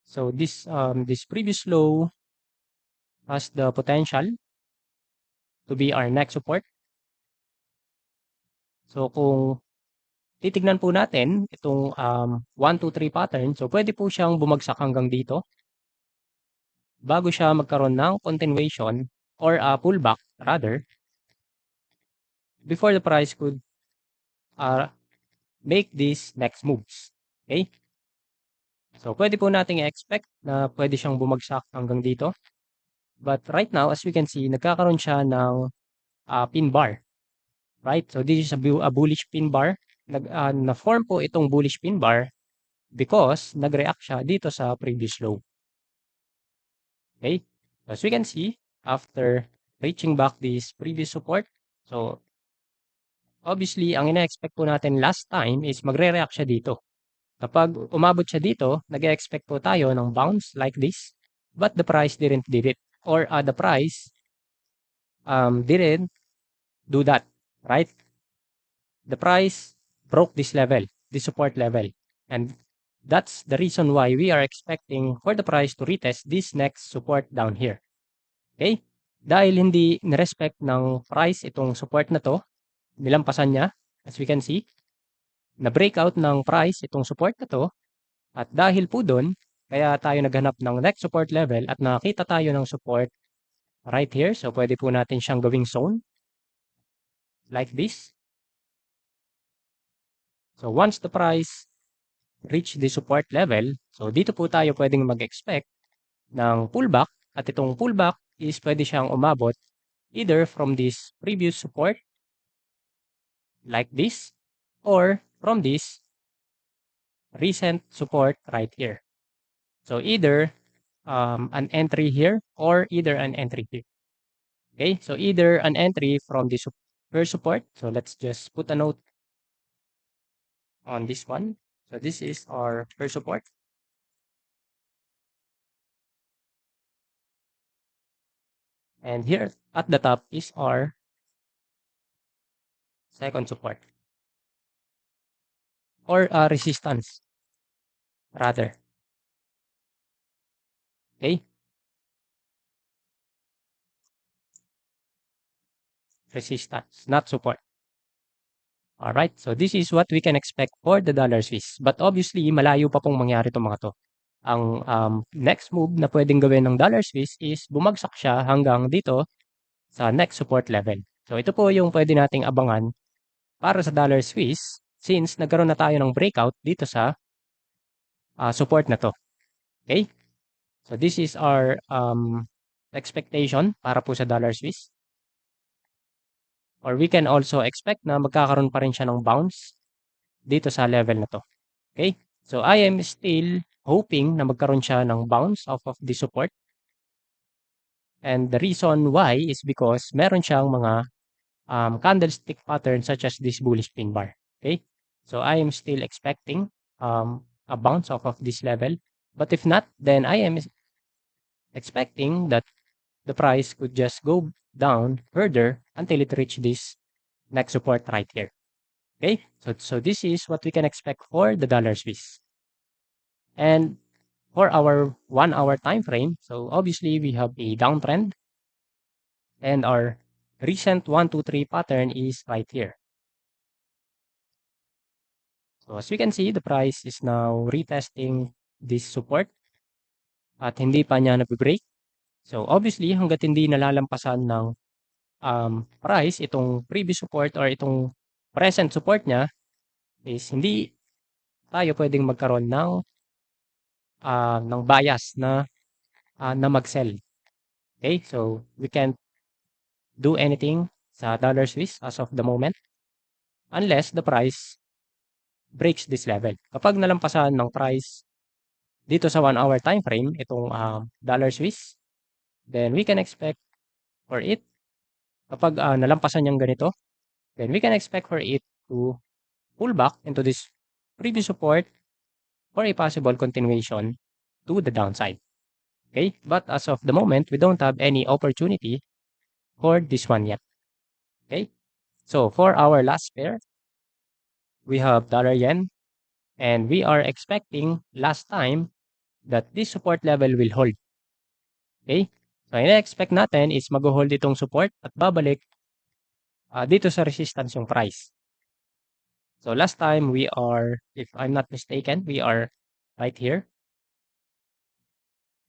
So this previous low has the potential to be our next support. So kung titignan po natin itong 1, 2, 3 pattern, so pwede po siyang bumagsak hanggang dito bago siya magkaroon ng continuation or pullback rather before the price could make these next moves. Okay? So, pwede po nating i-expect na pwede siyang bumagsak hanggang dito. But right now, as we can see, nagkakaroon siya ng pin bar. Right? So, this is a bullish pin bar. Na-form po itong bullish pin bar because nag-react siya dito sa previous low. Okay? As we can see, after reaching back this previous support, so obviously, ang ina-expect po natin last time is magre-react siya dito. Kapag umabot siya dito, nag-expect po tayo ng bounce like this, but the price didn't did it. Or the price didn't do that, right? The price broke this level, this support level. And that's the reason why we are expecting for the price to retest this next support down here. Okay? Dahil hindi nirespect ng price itong support na to, nilampasan niya, as we can see, na-breakout ng price itong support na to, at dahil po doon, kaya tayo naghanap ng next support level at nakita tayo ng support right here. So, pwede po natin siyang gawing zone like this. So, once the price reach the support level, so dito po tayo pwedeng mag-expect ng pullback at itong pullback is pwede siyang umabot either from this previous support like this or from this recent support right here. So, either an entry here or either an entry here. Okay, so either an entry from the first support. So let's just put a note on this one. So this is our first support. And here at the top is our second support. Or resistance, rather. Okay? Resistance, not support. Alright, so this is what we can expect for the dollar Swiss. But obviously, malayo pa pong mangyari itong mga to. Ang next move na pwedeng gawin ng dollar Swiss is bumagsak siya hanggang dito sa next support level. So ito po yung pwede nating abangan para sa dollar Swiss since nagkaroon na tayo ng breakout dito sa support na to. Okay? So this is our expectation para po sa dollar Swiss. Or we can also expect na magkakaroon pa rin siya ng bounce dito sa level na to. Okay? So I am still hoping na magkaroon siya ng bounce off of the support. And the reason why is because meron siyang mga candlestick pattern such as this bullish pin bar. Okay? So I am still expecting a bounce off of this level. But if not, then I am expecting that the price could just go down further until it reach this next support right here. Okay? So this is what we can expect for the dollar Swiss. And for our 1 hour time frame, so obviously we have a downtrend and our recent 1, 2, 3 pattern is right here. So as we can see, the price is now retesting this support at hindi pa niya nabibreak. So obviously, hanggat hindi nalalampasan ng price itong previous support or itong present support niya is hindi tayo pwedeng magkaroon ng bias na mag-sell. Okay? So we can't do anything sa dollar Swiss as of the moment unless the price breaks this level. Kapag nalampasan ng price dito sa 1 hour time frame itong dollar Swiss, then we can expect for it kapag nalampasan niyang ganito, then we can expect for it to pull back into this previous support for a possible continuation to the downside. Okay? But as of the moment, we don't have any opportunity for this one yet. Okay? So for our last pair, we have dollar yen and we are expecting last time that this support level will hold. Okay? So ina-expect natin is mag-hold itong support at babalik dito sa resistance yung price. So last time we are, if I'm not mistaken, we are right here.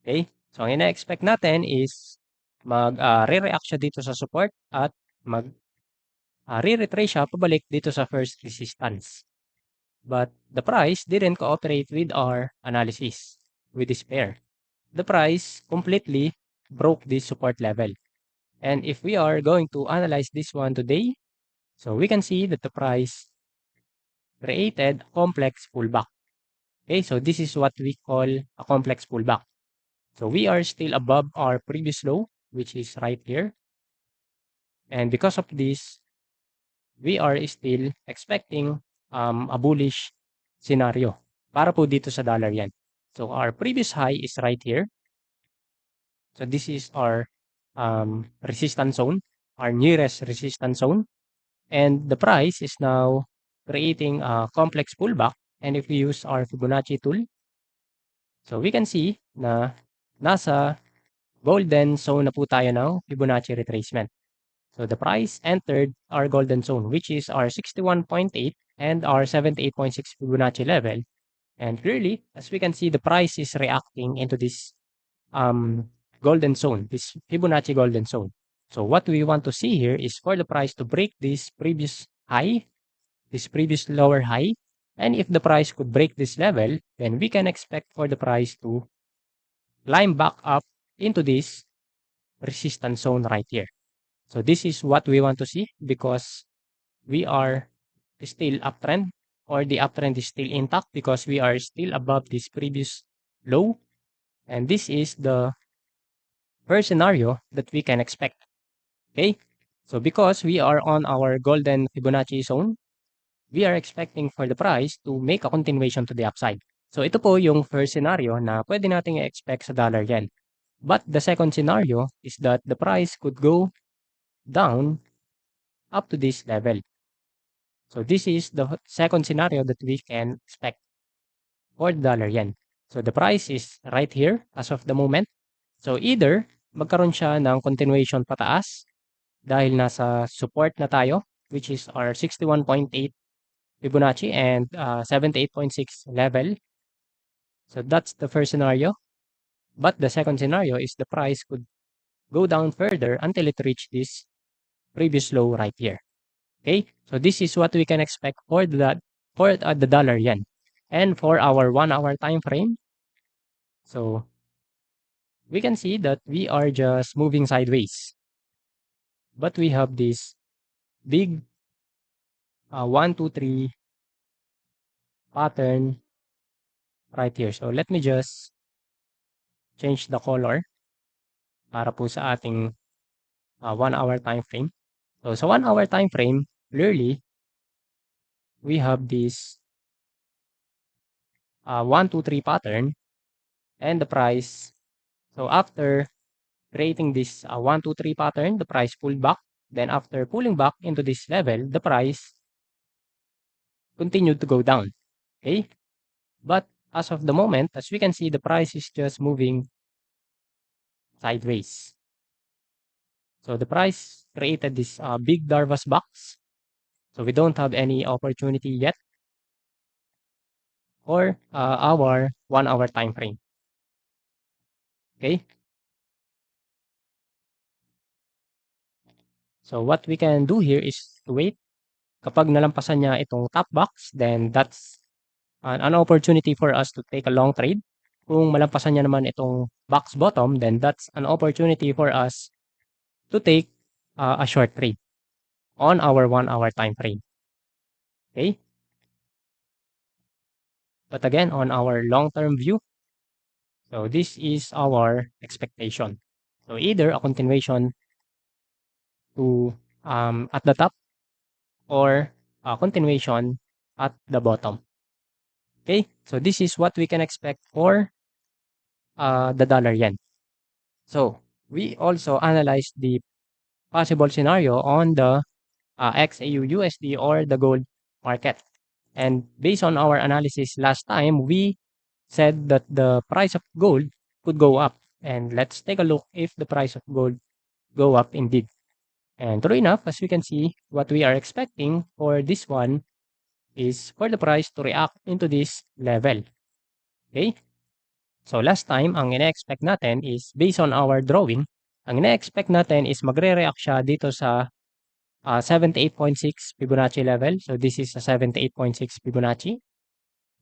Okay? So ang ina-expect natin is re-react siya dito sa support at re-retrace siya pabalik dito sa first resistance. But the price didn't cooperate with our analysis with this pair. The price completely broke this support level. And if we are going to analyze this one today, so we can see that the price created a complex pullback. Okay, so this is what we call a complex pullback. So we are still above our previous low, which is right here. And because of this, we are still expecting a bullish scenario para po dito sa dollar yan. So our previous high is right here. So this is our resistance zone, our nearest resistance zone. And the price is now creating a complex pullback. And if we use our Fibonacci tool, so we can see na nasa golden zone na po tayo ng Fibonacci retracement. So the price entered our golden zone, which is our 61.8 and our 78.6 Fibonacci level. And clearly, as we can see, the price is reacting into this golden zone, this Fibonacci golden zone. So what we want to see here is for the price to break this previous high, this previous lower high. And if the price could break this level, then we can expect for the price to climb back up into this resistance zone right here. So this is what we want to see because we are still uptrend, or the uptrend is still intact because we are still above this previous low. And this is the first scenario that we can expect. Okay? So because we are on our golden Fibonacci zone, we are expecting for the price to make a continuation to the upside. So ito po yung first scenario na pwede nating i-expect sa dollar yen. But the second scenario is that the price could go down up to this level. So this is the second scenario that we can expect for the dollar yen. So the price is right here as of the moment. So either magkaroon siya ng continuation pataas dahil nasa support na tayo, which is our 61.8 Fibonacci and 78.6 level. So that's the first scenario. But the second scenario is the price could go down further until it reach this previous low right here. Okay, so this is what we can expect for the dollar yen. And for our 1 hour time frame, so we can see that we are just moving sideways. But we have this big 1, 2, 3 pattern right here. So let me just change the color para po sa ating 1 hour time frame. So sa 1 hour time frame, clearly, we have this 1, 2, 3 pattern and the price. So after creating this 1, 2, 3 pattern, the price pulled back. Then after pulling back into this level, the price continued to go down. Okay? But as of the moment, as we can see, the price is just moving sideways. So the price created this big Darvas box. So we don't have any opportunity yet for our 1 hour time frame. Okay? So what we can do here is to wait. Kapag nalampasan niya itong top box, then that's an opportunity for us to take a long trade. Kung malampasan niya naman itong box bottom, then that's an opportunity for us to take a short trade on our 1 hour time frame. Okay? But again, on our long-term view, so this is our expectation. So either a continuation to at the top or a continuation at the bottom. Okay? So this is what we can expect for the dollar yen. So we also analyzed the possible scenario on the XAU USD or the gold market. And based on our analysis last time, we said that the price of gold could go up. And let's take a look if the price of gold go up indeed. And true enough, as we can see, what we are expecting for this one is for the price to react into this level. Okay? So last time, ang ina-expect natin is based on our drawing, ang ina-expect natin is magre-react siya dito sa 78.6 Fibonacci level. So this is a 78.6 Fibonacci.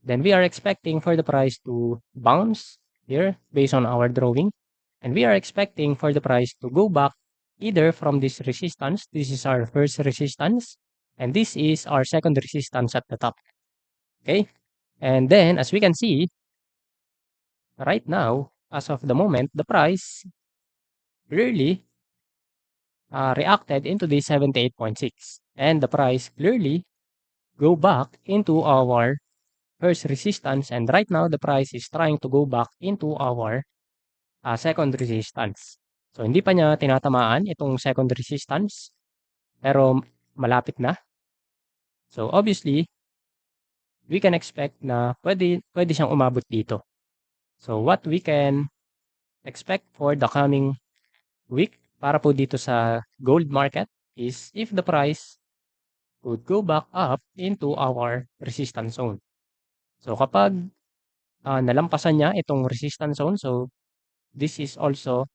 Then we are expecting for the price to bounce here based on our drawing. And we are expecting for the price to go back either from this resistance. This is our first resistance. And this is our second resistance at the top. Okay. And then as we can see right now, as of the moment, the price really reacted into the 78.6. And the price clearly go back into our first resistance. And right now, the price is trying to go back into our second resistance. So, hindi pa niya tinatamaan itong second resistance, pero malapit na. So, obviously, we can expect na pwede siyang umabot dito. So, what we can expect for the coming week para po dito sa gold market is if the price would go back up into our resistance zone. So, kapag nalampasan niya itong resistance zone, so this is also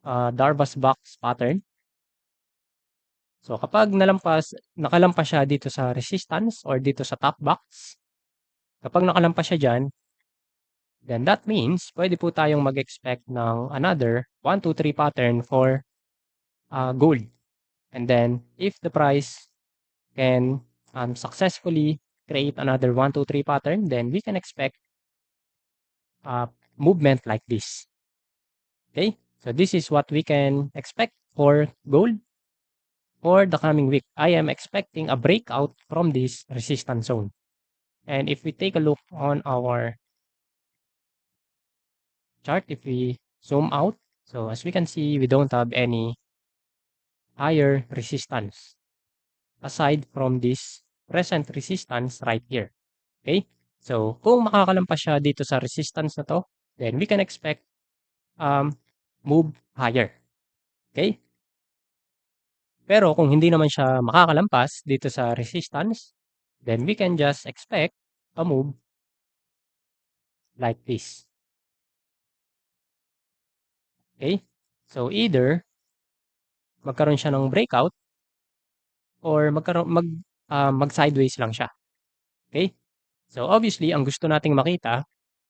Darvas box pattern. So kapag nakalampas siya dito sa resistance or dito sa top box, kapag nakalampas siya dyan, then that means pwede po tayong mag-expect ng another 1, 2, 3 pattern for gold. And then if the price can successfully create another 1, 2, 3 pattern, then we can expect movement like this. Okay, so this is what we can expect for gold for the coming week. I am expecting a breakout from this resistance zone. And if we take a look on our chart, if we zoom out, so as we can see, we don't have any higher resistance aside from this present resistance right here. Okay? So, kung makakalampas siya dito sa resistance na to, then we can expect move higher. Okay? Pero kung hindi naman siya makakalampas dito sa resistance, then we can just expect a move like this. Okay? So either magkaroon siya ng breakout or mag sideways lang siya. Okay? So obviously, ang gusto nating makita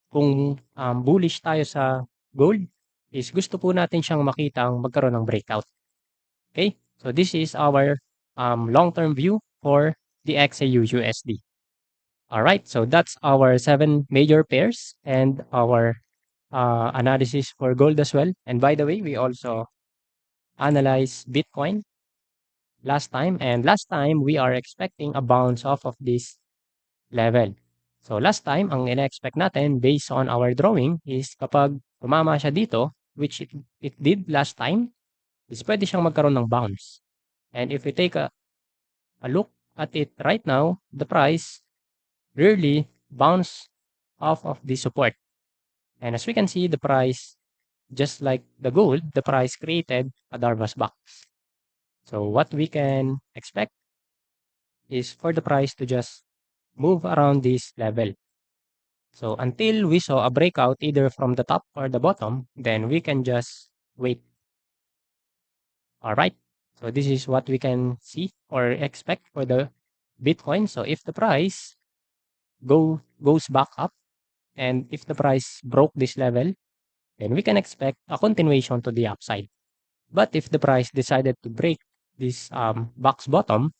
kung bullish tayo sa gold is gusto po natin siyang makitang magkaroon ng breakout. Okay? So this is our long-term view for the XAU-USD. Alright, so that's our 7 major pairs and our analysis for gold as well. And by the way, we also analyze Bitcoin last time. And last time, we are expecting a bounce off of this level. So last time, ang ina-expect natin based on our drawing is kapag tumama siya dito, which it did last time, is pwede siyang magkaroon ng bounce. And if we take a look at it right now, the price really bounced off of the support. And as we can see, the price, just like the gold, the price created a Darvas box. So what we can expect is for the price to just move around this level. So until we saw a breakout either from the top or the bottom, then we can just wait. Alright, so this is what we can see or expect for the Bitcoin. So if the price goes back up and if the price broke this level, then we can expect a continuation to the upside. But if the price decided to break this box bottom,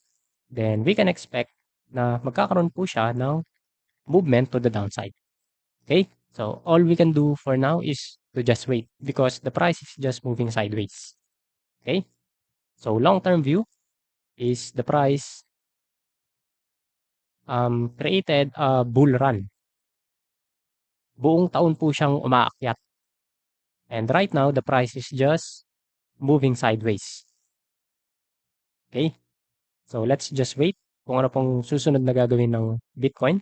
then we can expect na magkakaroon po siya ng movement to the downside. Okay? So, all we can do for now is to just wait because the price is just moving sideways. Okay? So, long-term view is the price created a bull run. Buong taon po siyang umaakyat. And right now, the price is just moving sideways. Okay? So, let's just wait kung ano pong susunod na gagawin ng Bitcoin.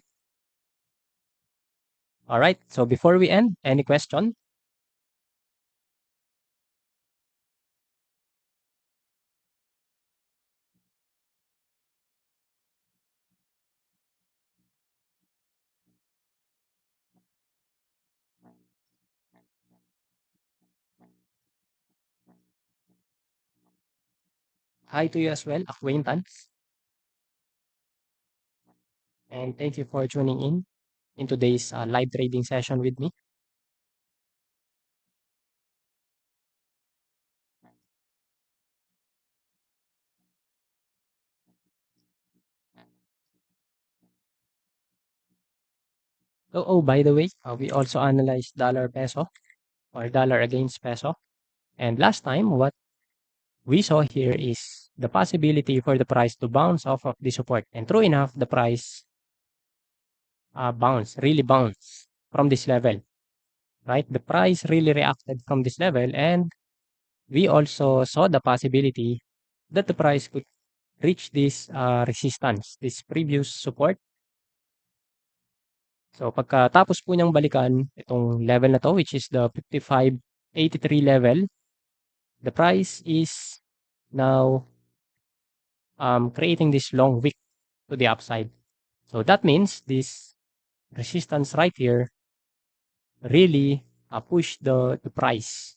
Alright, so before we end, any question? Hi to you as well, acquaintance. And thank you for tuning in. in today's live trading session with me. By the way, we also analyzed dollar peso or dollar against peso. And last time, what we saw here is the possibility for the price to bounce off of the support. And true enough, the price really bounced from this level, right? The price really reacted from this level. And we also saw the possibility that the price could reach this resistance, this previous support. So pagkatapos po niyang balikan itong level na 'to, which is the 55.83 level, the price is now creating this long wick to the upside. So that means this resistance right here really push the price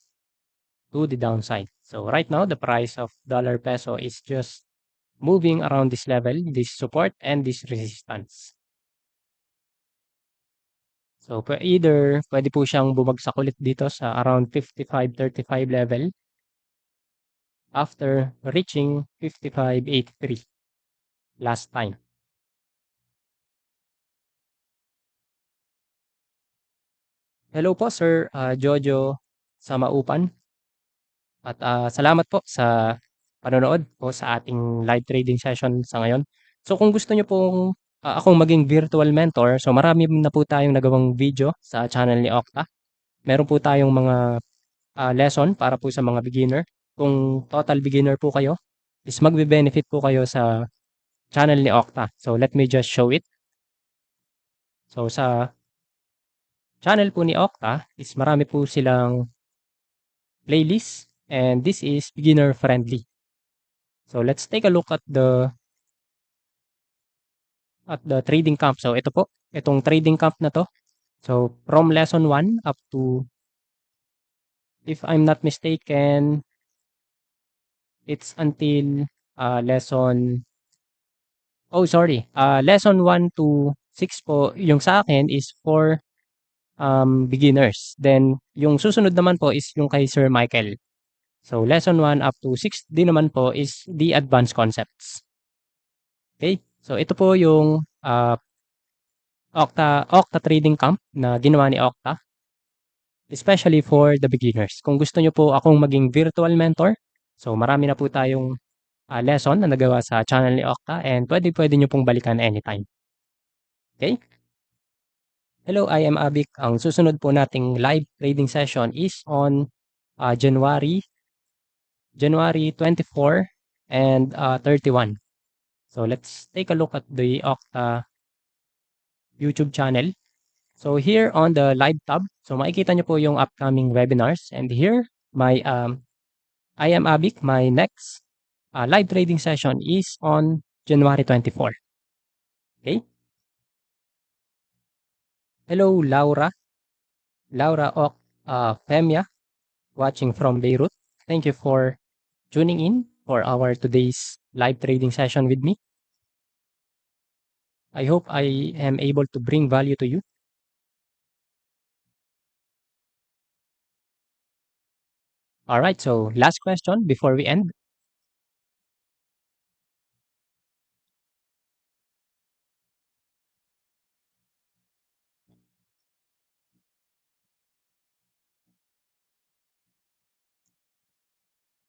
to the downside. So right now, the price of dollar peso is just moving around this level, this support and this resistance. So either pwede po siyang bumagsak ulit dito sa around 55.35 level after reaching 55.83 last time. Hello po Sir Jojo Samaupan at salamat po sa panonood po sa ating live trading session sa ngayon. So kung gusto niyo pong akong maging virtual mentor, so marami na po tayong nagawang video sa channel ni Octa. Meron po tayong mga lesson para po sa mga beginner. Kung total beginner po kayo, is magbe-benefit po kayo sa channel ni Octa. So let me just show it. So sa channel po ni Octa is marami po silang playlist and this is beginner friendly. So let's take a look at the trading camp. So ito po, itong trading camp na to. So from lesson 1 up to, if I'm not mistaken, it's until lesson lesson 1 to 6 po, yung sa akin is for beginners. Then yung susunod naman po is yung kay Sir Michael. So lesson 1 up to 6 din naman po is the advanced concepts. Okay? So ito po yung Octa Trading Camp na ginawa ni Octa, especially for the beginners. Kung gusto nyo po akong maging virtual mentor, so marami na po tayong lesson na nagawa sa channel ni Octa and pwede nyo pong balikan anytime. Okay? Hello, I am Abik. Ang susunod po nating live trading session is on January 24 and 31. So let's take a look at the Octa YouTube channel. So here on the live tab, so makikita nyo po yung upcoming webinars. And here, I am Abik. My next live trading session is on January 24. Okay? Hello, Laura Femia, watching from Beirut. Thank you for tuning in for our today's live trading session with me. I hope I am able to bring value to you. All right, so last question before we end.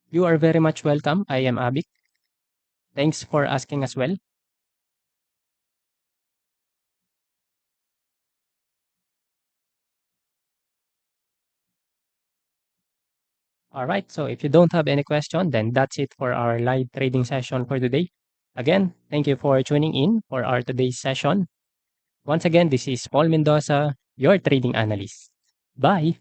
You are very much welcome. I am Abik. Thanks for asking as well. All right, so if you don't have any question, then that's it for our live trading session for today. Again, thank you for tuning in for our today's session. Once again, this is Paul Mendoza, your trading analyst. Bye.